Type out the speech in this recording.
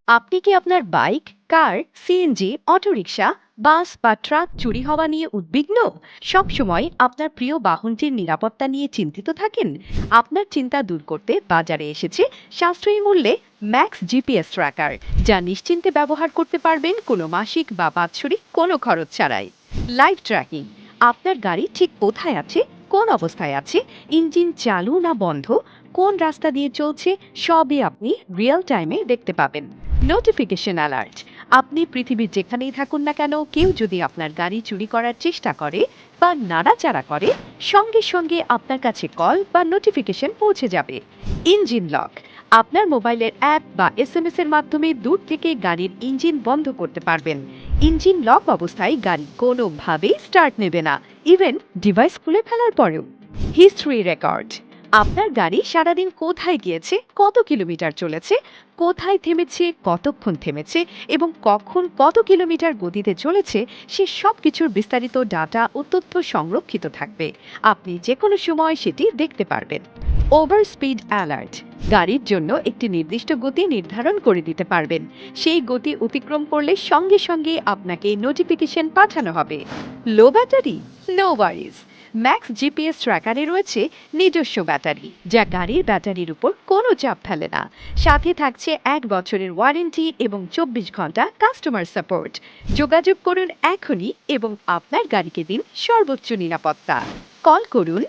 আপনি কি আপনার বাইক, কার, সিএনজি, অটোরিকশা, বাস বা ট্রাক চুরি হওয়া নিয়ে উদ্বিগ্ন? সবসময় আপনার প্রিয় বাহনটির নিরাপত্তা নিয়ে চিন্তিত থাকেন? আপনার চিন্তা দূর করতে বাজারে এসেছে সাশ্রয়ী মূল্যে ম্যাক্স জিপিএস ট্র্যাকার, যা নিশ্চিন্তে ব্যবহার করতে পারবেন কোনো মাসিক বা বাৎসরিক কোনো খরচ ছাড়াই। লাইভ ট্র্যাকিং, আপনার গাড়ি ঠিক কোথায় আছে, কোন অবস্থায় আছে, ইঞ্জিন চালু না বন্ধ, কোন রাস্তা দিয়ে চলছে, সবই আপনি রিয়েল টাইমে দেখতে পাবেন। নোটিফিকেশন অ্যালার্ট, আপনি পৃথিবীর যেখানেই থাকুন না কেন কেউ যদি আপনার গাড়ি চুরি করার চেষ্টা করে বা নাড়াচাড়া করে, সঙ্গে সঙ্গে আপনার কাছে কল বা নোটিফিকেশন পৌঁছে যাবে। ইঞ্জিন লক, আপনার মোবাইলের অ্যাপ বা এসএমএস এর মাধ্যমে দূর থেকে গাড়ির ইঞ্জিন বন্ধ করতে পারবেন। ইঞ্জিন লক অবস্থায় গাড়ি কোনোভাবেই স্টার্ট নেবে না, ইভেন ডিভাইস খুলে ফেলার পরেও। হিস্ট্রি রেকর্ড, আপনার গাড়ি সারাদিন কোথায় গিয়েছে, কত কিলোমিটার চলেছে, কোথায় থেমেছে, কতক্ষণ থেমেছে এবং কখন কত কিলোমিটার গতিতে চলেছে, সে সব কিছুর বিস্তারিত ডাটা ও তথ্য সংরক্ষিত থাকবে। আপনি যে কোনো সময় সেটি দেখতে পারবেন। ওভার স্পিড অ্যালার্ট, গাড়ির জন্য একটি নির্দিষ্ট গতি নির্ধারণ করে দিতে পারবেন। সেই গতি অতিক্রম করলে সঙ্গে সঙ্গে আপনাকে নোটিফিকেশন পাঠানো হবে। Low battery, no worries, Max GPS ট্র্যাকারে রয়েছে নিজস্ব ব্যাটারি, যা গাড়ির ব্যাটারির উপর কোনো চাপ ফেলে না। সাথে থাকছে 1 বছরের ওয়ারেন্টি এবং 24 ঘন্টা কাস্টমার সাপোর্ট। যোগাযোগ করুন এখনই এবং আপনার গাড়িকে দিন সর্বোচ্চ নিরাপত্তা। কল করুন